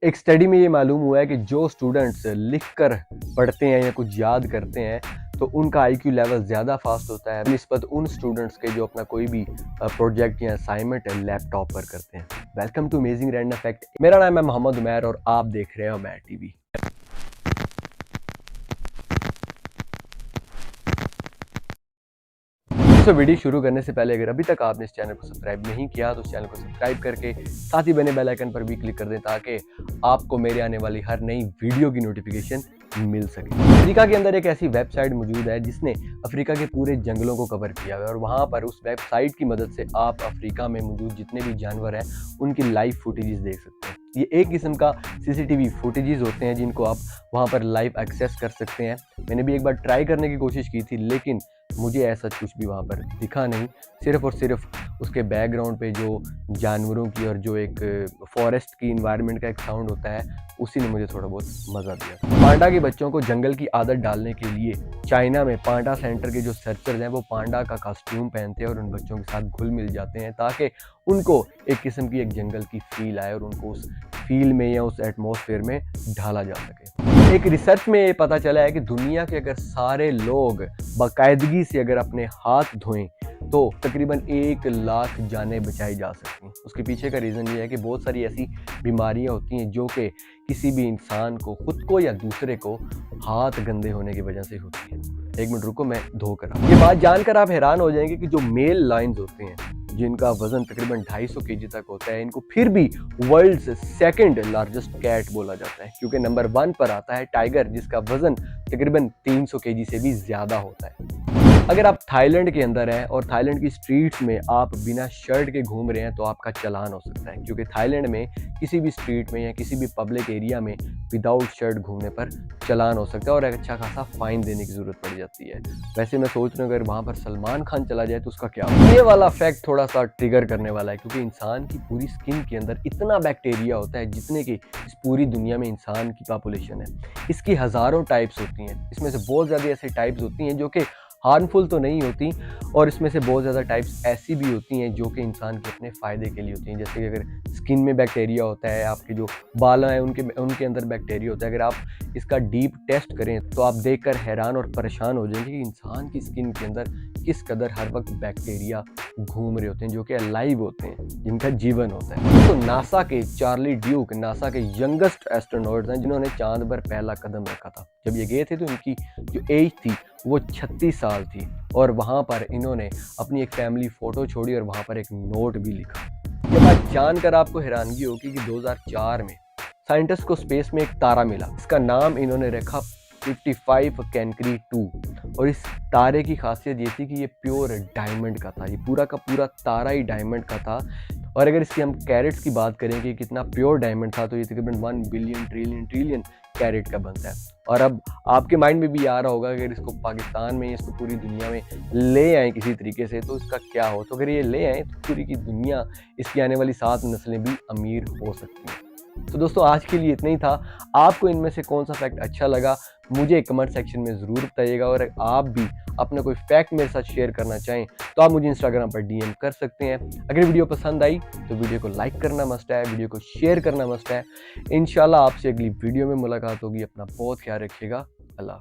एक स्टडी में ये मालूम हुआ है कि जो स्टूडेंट्स लिख कर पढ़ते हैं या कुछ याद करते हैं तो उनका आईक्यू लेवल ज़्यादा फास्ट होता है निस्बत उन स्टूडेंट्स के जो अपना कोई भी प्रोजेक्ट या असाइनमेंट लैपटॉप पर करते हैं। Welcome to amazing random fact. मेरा नाम है मोहम्मद उमैर और आप देख रहे हैं उमैर टीवी। तो वीडियो शुरू करने से पहले अगर अभी तक आपने इस चैनल को सब्सक्राइब नहीं किया तो इस चैनल को सब्सक्राइब करके साथ ही बने बेल आइकन पर भी क्लिक कर दें ताकि आपको मेरे आने वाली हर नई वीडियो की नोटिफिकेशन मिल सके। अफ्रीका के अंदर एक ऐसी वेबसाइट मौजूद है जिसने अफ्रीका के पूरे जंगलों को कवर किया है और वहाँ पर उस वेबसाइट की मदद से आप अफ्रीका में मौजूद जितने भी जानवर हैं उनकी लाइव फुटेजेस देख सकते हैं। ये एक किस्म का सीसीटीवी फुटेजेस होते हैं जिनको आप वहाँ पर लाइव एक्सेस कर सकते हैं। मैंने भी एक बार ट्राई करने की कोशिश की थी लेकिन मुझे ऐसा कुछ भी वहाँ पर दिखा नहीं। सिर्फ और सिर्फ उसके बैकग्राउंड पे जो जानवरों की और जो एक फॉरेस्ट की इन्वायरमेंट का एक साउंड होता है उसी ने मुझे थोड़ा बहुत मज़ा दिया। पांडा के बच्चों को जंगल की आदत डालने के लिए चाइना में पांडा सेंटर के जो सर्चर्स हैं वो पांडा का कॉस्ट्यूम पहनते हैं और उन बच्चों के साथ घुल मिल जाते हैं ताकि उनको एक किस्म की एक जंगल की फील आए और उनको उस फील में या उस एटमॉस्फेयर में ढाला जा सके। एक रिसर्च में ये पता चला है कि दुनिया के अगर सारे लोग बाकायदगी से अगर अपने हाथ धोएं तो तकरीबन 1 लाख जानें बचाई जा सकती हैं। उसके पीछे का रीज़न ये है कि बहुत सारी ऐसी बीमारियां होती हैं जो कि किसी भी इंसान को, खुद को या दूसरे को, हाथ गंदे होने की वजह से होती हैं। 1 मिनट रुको, मैं धोकर ये बात जानकर आप हैरान हो जाएंगे कि जो मेल लायंस होते हैं जिनका वजन तकरीबन 250 केजी तक होता है, इनको फिर भी वर्ल्ड्स सेकंड लार्जेस्ट कैट बोला जाता है क्योंकि नंबर 1 पर आता है टाइगर जिसका वजन तकरीबन 300 केजी से भी ज़्यादा होता है। अगर आप थाईलैंड के अंदर हैं और थाईलैंड की स्ट्रीट्स में आप बिना शर्ट के घूम रहे हैं तो आपका चालान हो सकता है क्योंकि थाईलैंड में किसी भी स्ट्रीट में या किसी भी पब्लिक एरिया में विदाउट शर्ट घूमने पर चालान हो सकता है और एक अच्छा खासा फाइन देने की ज़रूरत पड़ जाती है। वैसे मैं सोच रहा हूँ अगर वहाँ पर सलमान खान चला जाए तो उसका क्या होगा। ये वाला फैक्ट थोड़ा सा ट्रिगर करने वाला है क्योंकि इंसान की पूरी स्किन के अंदर इतना बैक्टीरिया होता है जितने की इस पूरी दुनिया में इंसान की पॉपुलेशन है। इसकी हज़ारों टाइप्स होती हैं, इसमें से बहुत ज़्यादा ऐसी टाइप्स होती हैं जो कि हार्मफुल तो नहीं होती और इसमें से बहुत ज़्यादा टाइप्स ऐसी भी होती हैं जो कि इंसान के अपने फ़ायदे के लिए होती हैं। जैसे कि अगर स्किन में बैक्टीरिया होता है, आपके जो बाल हैं उनके अंदर बैक्टीरिया होता है। अगर आप इसका डीप टेस्ट करें तो आप देखकर हैरान और परेशान हो जाएंगे कि इंसान की स्किन के अंदर किस कदर हर वक्त बैक्टीरिया घूम रहे होते हैं जो कि अलाइव होते हैं, जिनका जीवन होता है। तो नासा के चार्ली ड्यूक नासा के यंगेस्ट एस्ट्रोनॉट्स हैं जिन्होंने चांद पर पहला कदम रखा था। जब ये गए थे तो इनकी जो एज थी वो 36 साल थी और वहाँ पर इन्होंने अपनी एक फैमिली फ़ोटो छोड़ी और वहाँ पर एक नोट भी लिखा। ये बात जानकर आपको हैरानगी होगी कि 2004 में साइंटिस्ट को स्पेस में एक तारा मिला। इसका नाम इन्होंने रखा 55 कैनकरी 2 और इस तारे की खासियत ये थी कि ये प्योर डायमंड का था। ये पूरा का पूरा तारा ही डायमंड का था और अगर इसकी हम कैरेट्स की बात करें कि कितना प्योर डायमंड था तो ये तकरीबन 1 बिलियन ट्रिलियन कैरेट का बनता है। और अब आपके माइंड में भी आ रहा होगा अगर इसको पाकिस्तान में, इसको पूरी दुनिया में ले आए किसी तरीके से तो इसका क्या हो। तो अगर ये ले आए तो पूरी की दुनिया, इसकी आने वाली 7 नस्लें भी अमीर हो सकती हैं। तो दोस्तों आज के लिए इतना ही था। आपको इनमें से कौन सा फैक्ट अच्छा लगा मुझे कमेंट सेक्शन में ज़रूर बताइएगा और आप भी अपना कोई फैक्ट मेरे साथ शेयर करना चाहें तो आप मुझे इंस्टाग्राम पर डीएम कर सकते हैं। अगर वीडियो पसंद आई तो वीडियो को लाइक करना मस्ट है, वीडियो को शेयर करना मस्ट है। इंशाल्लाह आपसे अगली वीडियो में मुलाकात होगी। अपना बहुत ख्याल रखिएगा। अल्लाह।